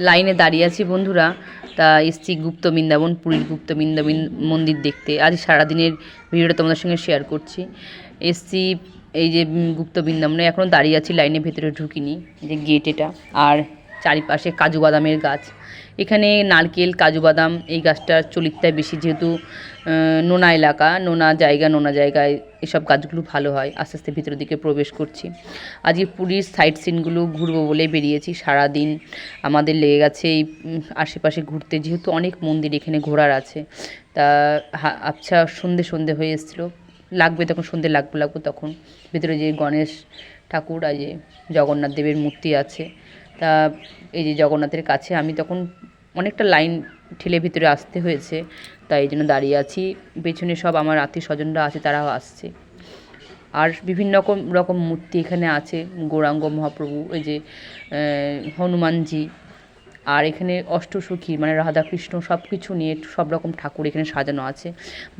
লাইনে দাঁড়িয়ে আছি বন্ধুরা। তা এসছি গুপ্ত বৃন্দাবন, পুরীর গুপ্ত বৃন্দাবন মন্দির দেখতে। আজ সারাদিনের ভিডিওটা তোমাদের সঙ্গে শেয়ার করছি। এসছি এই যে গুপ্ত বৃন্দাবনে, এখনও দাঁড়িয়ে আছি, লাইনে ভেতরে ঢুকিনি। যে গেট এটা, আর চারিপাশে কাজু বাদামের গাছ। এখানে নারকেল, কাজু বাদাম এই গাছটার চলিতটাই বেশি, যেহেতু নোনা এলাকা, নোনা জায়গায় এসব গাছগুলো ভালো হয়। আস্তে আস্তে ভিতরের দিকে প্রবেশ করছি। আজকে পুরীর সাইট সিনগুলো ঘুরবো বলে বেরিয়েছি। সারাদিন আমাদের লেগে গেছে এই আশেপাশে ঘুরতে, যেহেতু অনেক মন্দির এখানে ঘোরার আছে। তা আচ্ছা, সন্ধে হয়ে এসেছিলো, লাগবে তখন, সন্ধে লাগবো তখন। ভিতরে যে গণেশ ঠাকুর আর যে জগন্নাথ দেবের মূর্তি আছে, তা এই যে জগন্নাথের কাছে আমি তখন অনেকটা লাইন ঠেলে ভিতরে আসতে হয়েছে, তাই এই জন্য দাঁড়িয়ে আছি। পেছনে সব আমার আত্মীয় স্বজনরা আছে, তারাও আসছে। আর বিভিন্ন রকম মূর্তি এখানে আছে। গৌরাঙ্গ মহাপ্রভু, এই যে হনুমানজি, আর এখানে অষ্টসখী মানে রাধাকৃষ্ণ সব কিছু নিয়ে সব রকম ঠাকুর এখানে সাজানো আছে।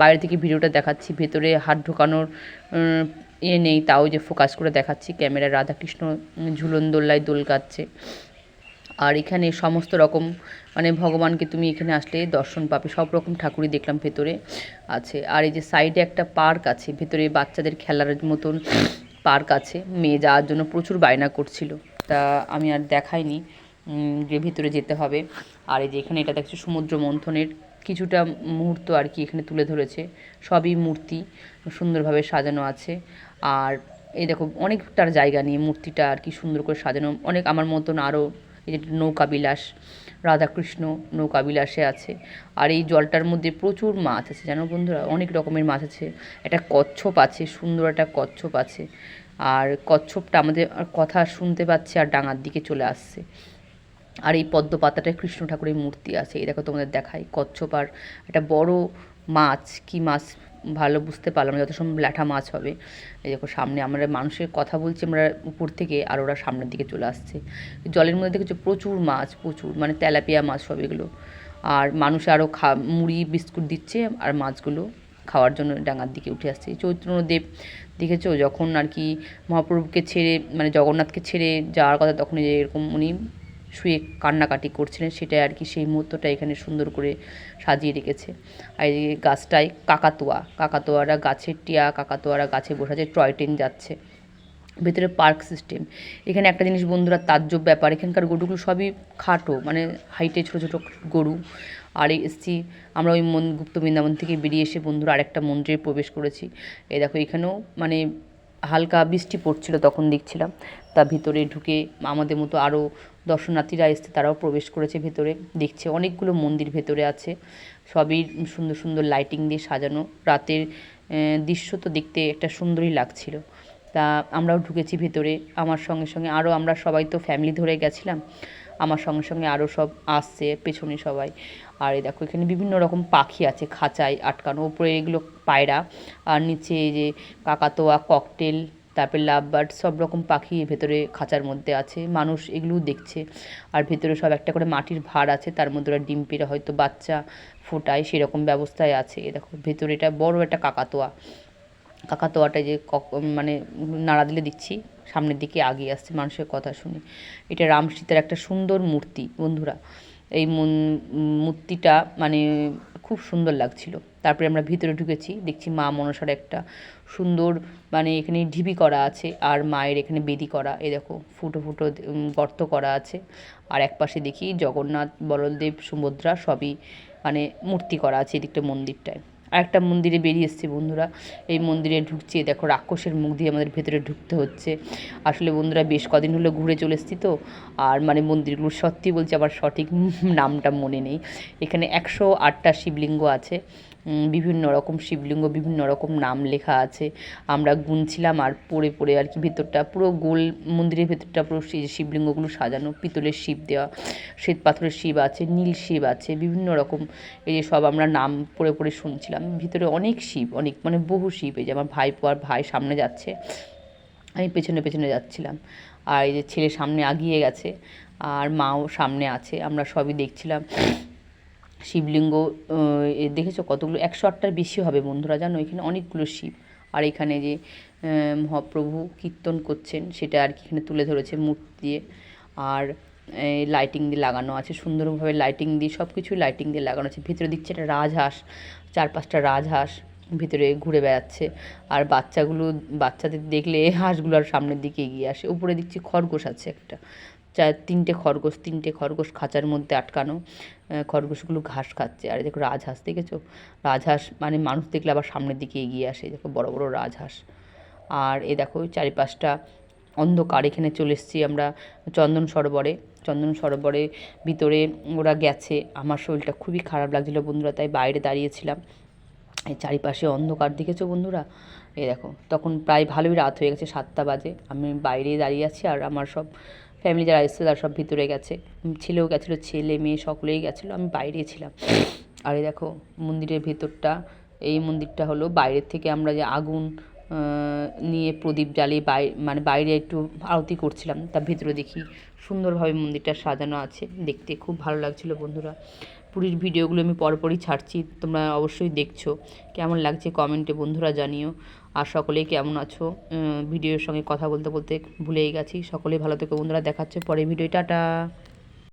বাইরে থেকে ভিডিওটা দেখাচ্ছি, ভেতরে হাত ঢোকানোর নেই, তাও যে ফোকাস করে দেখাচ্ছি ক্যামেরা। রাধাকৃষ্ণ ঝুলন দোল্লায় দোল কাটছে। আর এখানে সমস্ত রকম মানে ভগবানকে তুমি এখানে আসলে দর্শন পাবে। সব রকম ঠাকুরই দেখলাম ভেতরে আছে। আর এই যে সাইডে একটা পার্ক আছে, ভেতরে বাচ্চাদের খেলার মতন পার্ক আছে। মেয়ে যাওয়ার জন্য প্রচুর বায়না করছিল, তা আমি আর দেখাইনি যে ভিতরে যেতে হবে। আর এই যে এখানে এটা দেখছি সমুদ্র মন্থনের কিছুটা মুহূর্ত আর কি এখানে তুলে ধরেছে। সবই মূর্তি সুন্দরভাবে সাজানো আছে। আর এই দেখো অনেকটার জায়গা নিয়ে মূর্তিটা আর কি সুন্দর করে সাজানো। অনেক আমার মতন আরও এই যে নৌকাবিলাস, রাধাকৃষ্ণ নৌকাবিলাসে আছে। আর এই জলটার মধ্যে প্রচুর মাছ আছে, জানো বন্ধুরা, অনেক রকমের মাছ আছে। একটা কচ্ছপ আছে, সুন্দর একটা কচ্ছপ আছে। আর কচ্ছপটা আমাদের কথা শুনতে পাচ্ছে আর ডাঙার দিকে চলে আসছে। আর এই পদ্ম পাতাটায় কৃষ্ণ ঠাকুরের মূর্তি আছে। এই দেখো তোমাদের দেখাই, কচ্ছপ আর একটা বড় মাছ, কি মাছ ভালো বুঝতে পারলাম না, যত সম্ভব ল্যাঠা মাছ হবে। এই দেখো সামনে আমরা মানুষের কথা বলছি আমরা উপর থেকে, আর ওরা সামনের দিকে চলে আসছে। জলের মধ্যে দেখেছো প্রচুর মাছ, প্রচুর মানে তেলাপিয়া মাছ সব এগুলো। আর মানুষ আরও মুড়ি বিস্কুট দিচ্ছে, আর মাছগুলো খাওয়ার জন্য ডাঙার দিকে উঠে আসছে। চৈতন্যদেব দেখেছো যখন আর কি মহাপ্রভুকে ছেড়ে মানে জগন্নাথকে ছেড়ে যাওয়ার কথা, তখন যে এরকম উনি শুয়ে কান্নাকাটি করছিলেন, সেটাই আর কি সেই মুহূর্তটা এখানে সুন্দর করে সাজিয়ে রেখেছে। আর এই গাছটায় কাকাতোয়ারা গাছের টিয়া, কাকাতোয়ারা গাছে বসে আছে, টয় ট্রেন যাচ্ছে। ভেতরে পার্ক সিস্টেম। এখানে একটা জিনিস বন্ধুরা তাজ্জব ব্যাপার, এখানকার গরুগুলো সবই খাটো, মানে হাইটে ছোটো ছোটো গরু। আর এসছি আমরা ওই গুপ্ত বৃন্দাবন থেকে বেরিয়ে এসে বন্ধুরা আরেকটা মন্দিরে প্রবেশ করেছি। এই দেখো এখানেও মানে হালকা বৃষ্টি পড়ছিল তখন দেখছিলাম। তা ভিতরে ঢুকে আমাদের মতো আরও দর্শনার্থীরা এসছে, তারাও প্রবেশ করেছে ভেতরে। দেখছে অনেকগুলো মন্দির ভেতরে আছে, সবই সুন্দর সুন্দর লাইটিং দিয়ে সাজানো। রাতের দৃশ্য তো দেখতে একটা সুন্দরই লাগছিল। তা আমরাও ঢুকেছি ভেতরে, আমার সঙ্গে সঙ্গে আরও, আমরা সবাই তো ফ্যামিলি ধরে গেছিলাম, আমার সঙ্গে সঙ্গে আরও সব আসছে পেছনে সবাই। আর এই দেখো এখানে বিভিন্ন রকম পাখি আছে খাঁচায় আটকানো, ওপরে এগুলো পায়রা, আর নিচে এই যে কাকাতোয়া, ককটেল, তারপরে লাভ বার্ড, সব রকম পাখি ভেতরে খাঁচার মধ্যে আছে। মানুষ এগুলোও দেখছে। আর ভেতরে সব একটা করে মাটির ভাঁড় আছে, তার মধ্যে ওরা ডিম পেড়ে হয়তো বাচ্চা ফোটায়, সেরকম ব্যবস্থায় আছে। এ দেখো ভেতরে এটা বড় একটা কাকাতোয়াটা যে মানে নাড়া দিলে দিচ্ছি সামনের দিকে আগিয়ে আসছে মানুষের কথা শুনে। এটা রাম সীতার একটা সুন্দর মূর্তি বন্ধুরা। এই মূর্তিটা মানে খুব সুন্দর লাগছিল। তারপরে আমরা ভিতরে ঢুকেছি, দেখছি মা মনসার একটা সুন্দর মানে এখানে ঢিবি করা আছে, আর মায়ের এখানে বেদি করা। এই দেখো ফুটো ফুটো গর্ত করা আছে। আর একপাশে দেখি জগন্নাথ, বলদেব, সুভদ্রা সবই মানে মূর্তি করা আছে এদিকটা মন্দিরটায়। আর একটা মন্দিরে বেরিয়ে এসেছি বন্ধুরা, এই মন্দিরে ঢুকছি, দেখো রাক্ষসের মুখ দিয়ে আমাদের ভেতরে ঢুকতে হচ্ছে। আসলে বন্ধুরা বেশ কদিন হলো ঘুরে চলে এসেছি তো, আর মানে মন্দিরগুলো সত্যি বলছি আবার সঠিক নামটা মনে নেই। এখানে 108টা শিবলিঙ্গ আছে, বিভিন্ন রকম শিবলিঙ্গ, বিভিন্ন রকম নাম লেখা আছে। আমরা গুনছিলাম আর পড়ে পড়ে আর কি ভেতরটা পুরো গোল, মন্দিরের ভেতরটা পুরো শিবলিঙ্গগুলো সাজানো, পিতলের শিব দেওয়া, শ্বেত পাথরের শিব আছে, নীল শিব আছে, বিভিন্ন রকম। এই যে সব আমরা নাম পড়ে পড়ে শুনছিলাম। ভিতরে অনেক শিব, অনেক মানে বহু শিব। এই যে আমার ভাইপো আর ভাই সামনে যাচ্ছে, আমি পেছনে পেছনে যাচ্ছিলাম। আর এই যে ছেলে সামনে আগিয়ে গেছে, আর মাও সামনে আছে, আমরা সবই দেখছিলাম। শিবলিঙ্গ দেখেছো কতগুলো, 108টার বেশি হবে বন্ধুরা, জানো এখানে অনেকগুলো শিব। আর এখানে যে মহাপ্রভু কীর্তন করছেন সেটা আর কি এখানে তুলে ধরেছে মূর্তি দিয়ে। আর লাইটিং দিয়ে লাগানো আছে, সুন্দরভাবে লাইটিং দিয়ে সব কিছু লাইটিং দিয়ে লাগানো আছে। ভিতরে দিচ্ছে একটা রাজহাঁস, 4-5টা রাজহাঁস ভিতরে ঘুরে বেড়াচ্ছে। আর বাচ্চাদের দেখলে হাঁসগুলো আর সামনের দিকে এগিয়ে আসে। উপরে দেখছি খরগোশ আছে একটা, 3টে খরগোশ খাঁচার মধ্যে আটকানো। খরগোশগুলো ঘাস খাচ্ছে। আর দেখো রাজহাঁস দেখেছো, রাজহাঁস মানে মানুষ দেখলে আবার সামনের দিকে এগিয়ে আসে। দেখো বড় বড় রাজহাঁস। আর এ দেখো চারিপাশটা অন্ধকার। এখানে চলে এসেছি আমরা চন্দন সরোবরে ভিতরে ওরা গেছে। আমার শরীরটা খুবই খারাপ লাগছিলো বন্ধুরা, তাই বাইরে দাঁড়িয়েছিলাম। এই চারিপাশে অন্ধকার দেখেছো বন্ধুরা, এই দেখো তখন প্রায় ভালোই রাত হয়ে গেছে, 7টা বাজে। আমি বাইরেই দাঁড়িয়ে আছি আর আমার সব ফ্যামিলি যারা এসেছে তারা সব ভিতরে গেছে, ছেলেও গেছিলো, ছেলে মেয়ে সকলেই গেছিলো, আমি বাইরেই ছিলাম। আর এই দেখো মন্দিরের ভেতরটা, এই মন্দিরটা হলো বাইরের থেকে আমরা যে আগুন নিয়ে প্রদীপ জ্বালিয়ে মানে বাইরে একটু আরতি করছিলাম, তার ভেতরে দেখি সুন্দরভাবে মন্দিরটা সাজানো আছে, দেখতে খুব ভালো লাগছিলো বন্ধুরা। পুরীর ভিডিওগুলো আমি পরপরই ছাড়ছি, তোমরা অবশ্যই দেখছো। কেমন লাগছে কমেন্টে বন্ধুরা জানিও। আর সকলেই কেমন আছো, ভিডিওর সঙ্গে কথা বলতে বলতে ভুলেই গেছি। সকলেই ভালো থেকো বন্ধুরা, দেখাচ্ছে পরে ভিডিও, টাটা।